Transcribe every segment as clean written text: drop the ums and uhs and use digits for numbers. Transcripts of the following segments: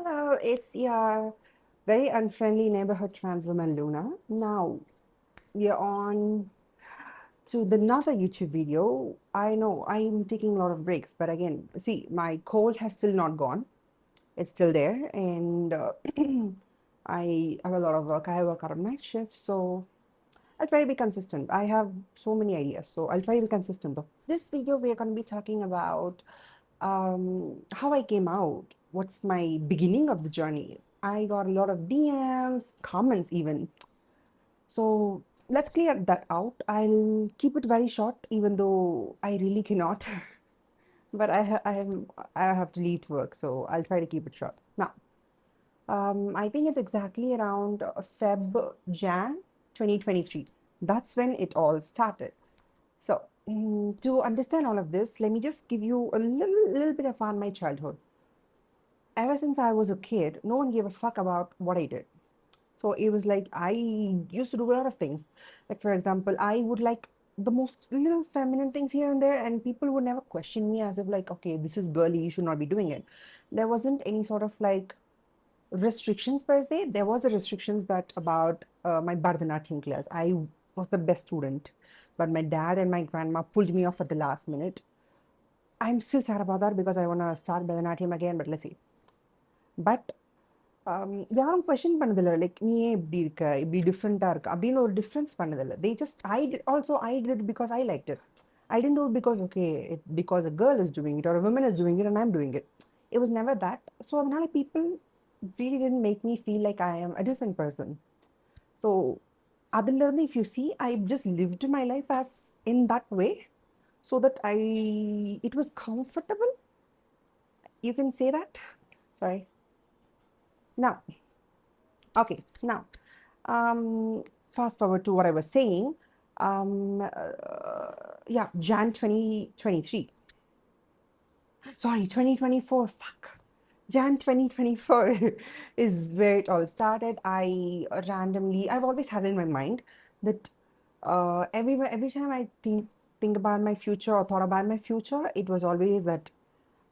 Hello, it's your very unfriendly neighborhood trans woman Luna. Now we're on to the another YouTube video. I know I'm taking a lot of breaks, but again, see, my cold has still not gone. It's still there, and I have a lot of work. I work out of night shifts, so I'll try to be consistent. I have so many ideas, so I'll try to be consistent though. This video, we're going to be talking about how I came out. What's my beginning of the journey? I got a lot of DMs, comments even. So let's clear that out. I'll keep it very short, even though I really cannot. But I have to leave to work, so I'll try to keep it short. Now, I think it's exactly around Jan 2023. That's when it all started. So, to understand all of this, let me just give you a little bit of on my childhood. Ever since I was a kid, no one gave a fuck about what I did. So it was like I used to do a lot of things. Like, for example, I would like the most little feminine things here and there, and people would never question me as if, like, okay, this is girly, you should not be doing it. There wasn't any sort of like restrictions per se. There was a restrictions that about my Bharatanatyam class. I was the best student, but my dad and my grandma pulled me off at the last minute. I'm still sad about that because I want to start Bharatanatyam again, but let's see. But யாரும் question பண்ணதில்லை like நீ ஏன் இப்படி இருக்க இப்படி டிஃப்ரெண்ட்டாக இருக்கு அப்படின்னு ஒரு டிஃப்ரென்ஸ் பண்ணதில்லை they just I did it because I liked it. I didn't do it because okay because a girl is doing it or a woman is doing it and I'm doing it. It was never that. So அதனால people really didn't make me feel like I am a different person. So அதிலிருந்து if you see I just lived my life as in that way so that it was comfortable, you can say that. Sorry. Now, okay, now, fast forward to what I was saying. Yeah, Jan 2023. Sorry, 2024. Fuck. Jan 2024 is where it all started. I've always had in my mind that every time I think about my future or thought about my future, it was always that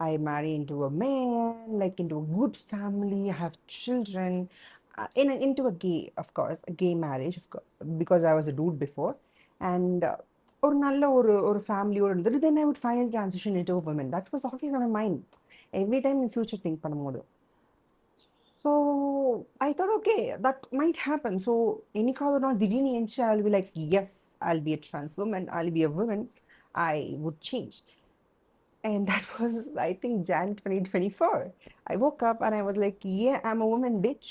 I marry into a man, like into a good family, have children, into a gay, of course, a gay marriage, of course, because I was a dude before, and ஒரு நல்ல ஒரு ஃபேமிலியோடு இருந்துட்டு then I would finally transition into a woman. That was always on my mind. Every time in future think பண்ணும்போது. So I thought, okay, that might happen. So என்னைக்காவது ஒரு நாள் திடீர்னு எந்திரிச்சு I'll be like, yes, I'll be a trans woman, I'll be a woman, I would change. And that was, I think, Jan 2024. I woke up and I was like, yeah, I'm a woman, bitch.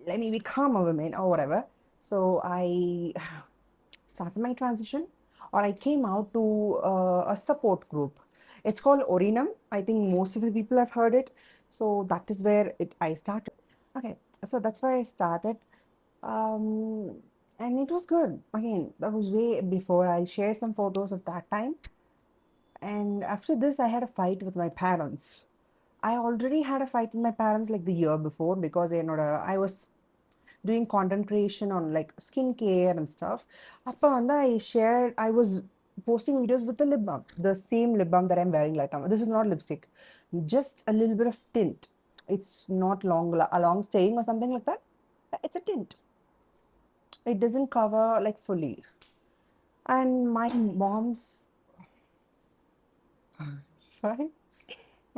Let me become a woman or whatever. So I started my transition, or I came out to a support group. It's called Orinam. I think most of the people have heard it. So that is where I started. Okay, so that's where I started. Um, and it was good. Again, that was way before. I'll share some photos of that time. And after this, I had a fight with my parents. I already had a fight with my parents like the year before because I was doing content creation on like skincare and stuff. I was posting videos with the lip balm, the same lip balm that I'm wearing right now. This is not lipstick, just a little bit of tint. It's not long staying or something like that. It's a tint. It doesn't cover like fully. And my mom's sorry.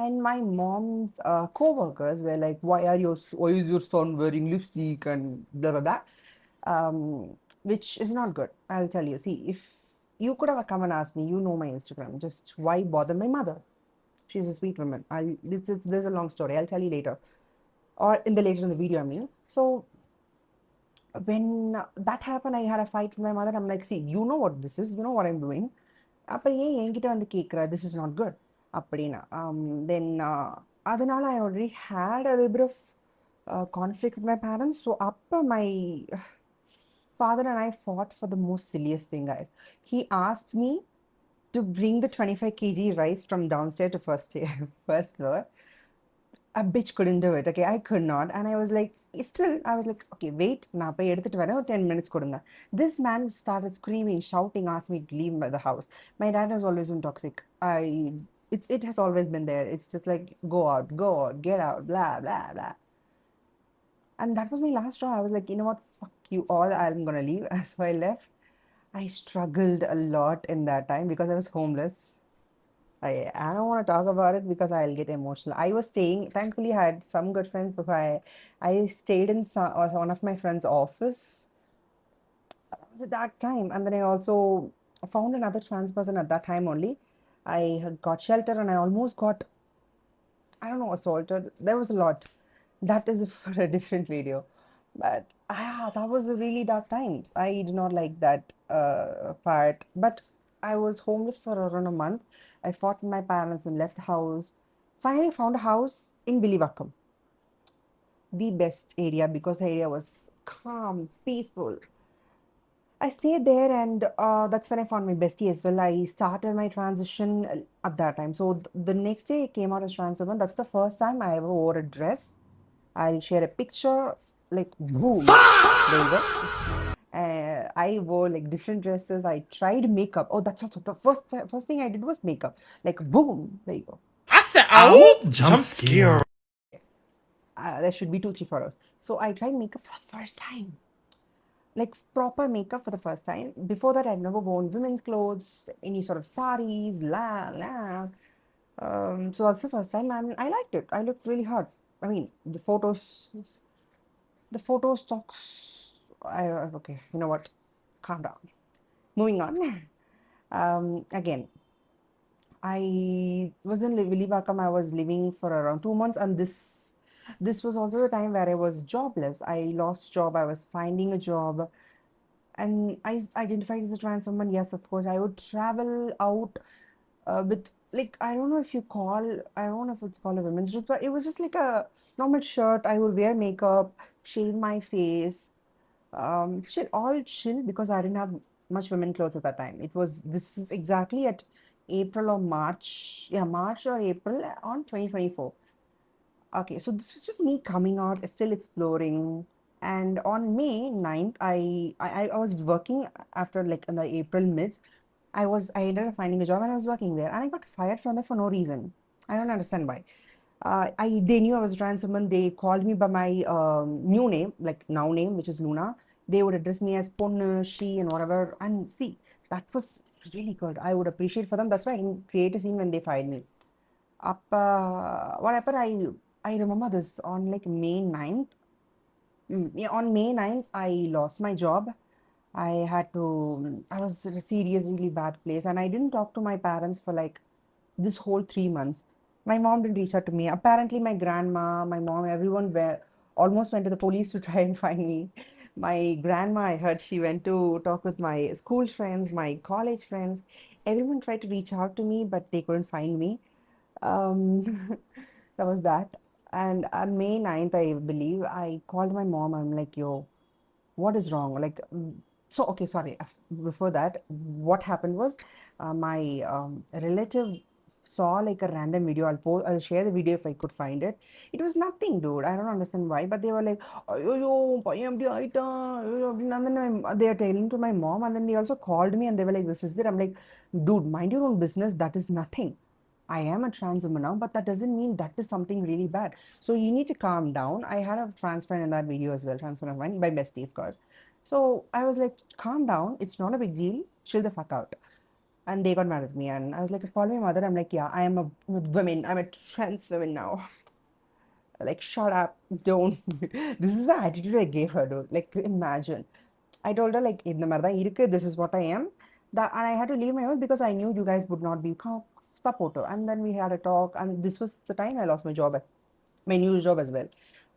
And my mom's co-workers were like, why is your son wearing lipstick and blah, blah, blah. Which is not good. I'll tell you. See, if you could have come and asked me, you know my Instagram, just why bother my mother? She's a sweet woman. There's a long story. I'll tell you later. Or later in the video, I mean. So when that happened, I had a fight with my mother. I'm like, see, you know what this is, you know what I'm doing. அப்போ ஏன் என்கிட்ட வந்து கேட்குற this is not good அப்படின்னா then அதனால I already had a little bit of conflict with my parents. So அப்போ my father and I fought for the most silliest thing, guys. He asked me to bring the 25 kg rice from downstairs to first floor. A bitch couldn't do it. Okay, I could not. And I was like, I was like, okay, wait, நான் போய் எடுத்துட்டு வரேன் 10 minutes கொடுங்க. This man started screaming, shouting, asked me to leave the house. My dad has always been toxic. I it has always been there. It's just like go out, get out, blah blah blah. And that was my last straw. I was like, you know what, fuck you all, I'm gonna leave. So I left. I struggled a lot in that time because I was homeless. I don't want to talk about it because I'll get emotional. I was staying, thankfully, I had some good friends because I stayed in one of my friend's office. It was a dark time. And then I also found another trans person at that time only. I had got shelter and I almost got, I don't know, assaulted. There was a lot. That is for a different video. But that was a really dark time. I did not like that part. But I was homeless for around a month. I fought with my parents and left the house. Finally found a house in Villivakkam, the best area because the area was calm, peaceful. I stayed there, and that's when I found my bestie as well. I started my transition at that time. So the next day I came out as trans woman. That's the first time I ever wore a dress. I'll share a picture, like boom, there you go. I wore like different dresses. I tried makeup. Oh, that's also the first thing I did was makeup. Like boom, there you go. I said, "Ow, jump scare." There should be 2 3 photos. So I tried makeup for the first time, like proper makeup for the first time. Before that, I've never worn women's clothes, any sort of saris, la la. So that's the first time, and I liked it. I looked really hot. I mean, the photos talks. Okay, you know what? Calm down. Moving on. Again, I was in Villivakkam. I was living for around 2 months, and this was also the time where I was jobless. I lost job. I was finding a job, and I identified as a trans woman. Yes, of course, I would travel out with, like, I don't know if it's called a women's dress, but it was just like a normal shirt. I would wear makeup, shave my face, chill, all chill because I didn't have much women clothes at that time. This is exactly at April or March, yeah, March or April on 2024. Okay, so this was just me coming out, still exploring. And on May 9th, I was working after like in the April mids. I ended up finding a job and I was working there. And I got fired from there for no reason. I don't understand why. They knew I was a trans woman. They called me by my new name, like now name, which is Luna. They would address me as Pon, she, and whatever. And see, that was really good. I would appreciate for them. That's why I didn't create a scene when they fired me. What happened? I remember this on like May 9th. Yeah, on May 9th, I lost my job. I was at a seriously bad place, and I didn't talk to my parents for like this whole 3 months. My mom didn't reach out to me. Apparently, my grandma, my mom, everyone almost went to the police to try and find me. My grandma, I heard she went to talk with my school friends, my college friends. Everyone tried to reach out to me, but they couldn't find me. Um, that was that. And on May 9th, I believe, I called my mom. I'm like, yo, what is wrong? Like, so, okay, sorry. Before that, what happened was my relative saw like a random video. I'll share the video if I could find it. It was nothing, dude. I don't understand why, but they were like, "ஐயோ பையன் அப்படி ஆயிட்டான் ஐயோ," அப்படின்னு. And then they are telling to my mom, and then they also called me and they were like, "This is it." I'm like, dude, mind your own business. That is nothing. I am a trans woman now, but that doesn't mean that is something really bad. So you need to calm down. I had a trans friend in that video as well, trans friend of mine, my bestie, of course. So I was like, calm down. It's not a big deal. Chill the fuck out. And they got mad at me. And I was like, call my mother. I'm like, yeah, I am a woman. I'm a trans woman now. Like, shut up. Don't. This is the attitude I gave her, dude. Like, imagine. I told her, like, in the this is what I am. And I had to leave my house because I knew you guys would not be supportive. And then we had a talk, and this was the time I lost my job, my new job as well.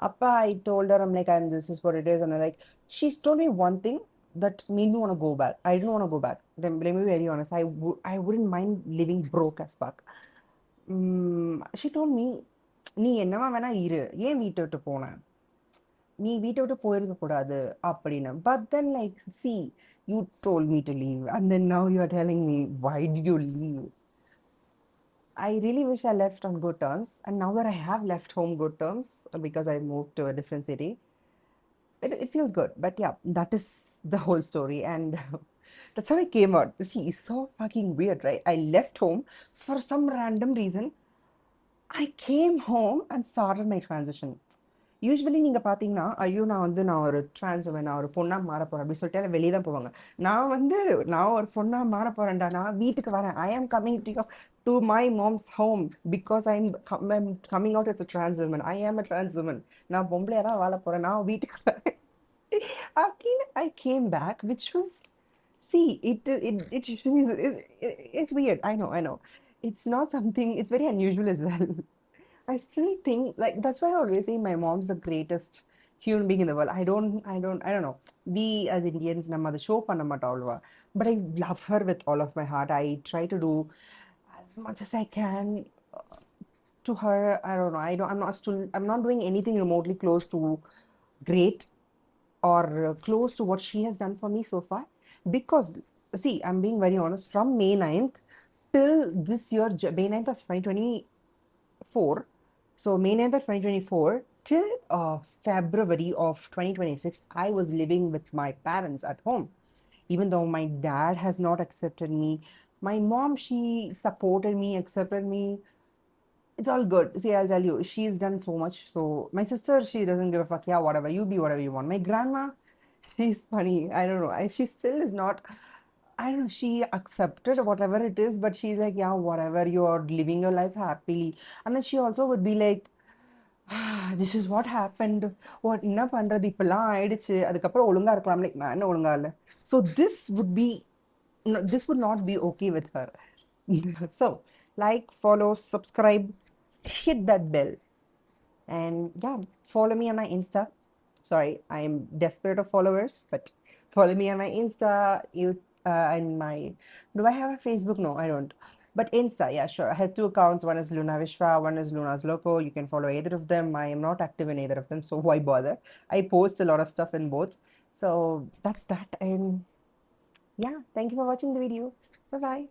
Appa, I told her, I'm like, this is what it is. And I'm like, she's told me one thing that made me want to go back. I didn't want to go back. Let me be very honest. I wouldn't mind living broke as fuck. She told me, நீ என்னவா வேணா இரு ஏன் வீட்டை விட்டு போன நீ வீட்டை விட்டு போயிருக்க கூடாது அப்படின்னு. But then, like, see, you told me to leave and then now you are telling me why did you leave. I really wish I left on good terms, and now that I have left home good terms because I moved to a different city, it feels good. But yeah, that is the whole story. And That's how I came out. See, it's so fucking weird, right? I left home for some random reason. I came home and started my transition. Usually நீங்கள் பார்த்தீங்கன்னா ஐயோ நான் ஒரு trans நான் ஒரு பொண்ணாக மாற போகிறேன் அப்படின்னு சொல்லிட்டு வெளியே தான் போவாங்க. நான் ஒரு பொண்ணாக மாற போகிறேன்டா, நான் வீட்டுக்கு வரேன். I am coming to my mom's home because I'm coming out it's a trans woman. I am a trans woman. நான் பொம்பளையாக தான் வாழ போகிறேன், நான் வீட்டுக்கு வரேன் அப்படின்னு I came back, which was see it's weird. I know it's not something, it's very unusual as well. I still think, like, that's why I always say my mom's the greatest human being in the world. I don't know, we as Indians நம்ம அதை show பண்ண மாட்டோம் அவ்வளவா, but I love her with all of my heart. I try to do as much as I can to her. I don't know, I'm not doing anything remotely close to great or close to what she has done for me so far. Because, see, I'm being very honest, from May 9th till this year, May 9th of 2024, so May 9th of 2024 till February of 2026, I was living with my parents at home. Even though my dad has not accepted me, my mom, she supported me, accepted me. It's all good. See, I'll tell you, she's done so much. So my sister, she doesn't give a fuck. Yeah, whatever. You be whatever you want. My grandma, she's funny. I don't know. She still is not. I don't know. She accepted whatever it is, but she's like, yeah, whatever. You're living your life happily. And then she also would be like, this is what happened. What என்ன பண்றது இப்பெல்லாம் ஆயிடுச்சு, அதுக்கப்புறம் ஒழுங்கா இருக்கலாம். Like நான் என்ன ஒழுங்கா இல்ல. So this would be, no, this would not be okay with her. So, like, follow, subscribe, hit that bell, and yeah, follow me on my Insta. Sorry, I'm desperate of followers, but follow me on my Insta. And my, do I have a Facebook? No, I don't. But Insta, yeah, sure. I have two accounts. One is Luna Vishwa, one is Luna's Loco. You can follow either of them. I am not active in either of them, so why bother? I post a lot of stuff in both. So that's that. And yeah, thank you for watching the video. Bye bye.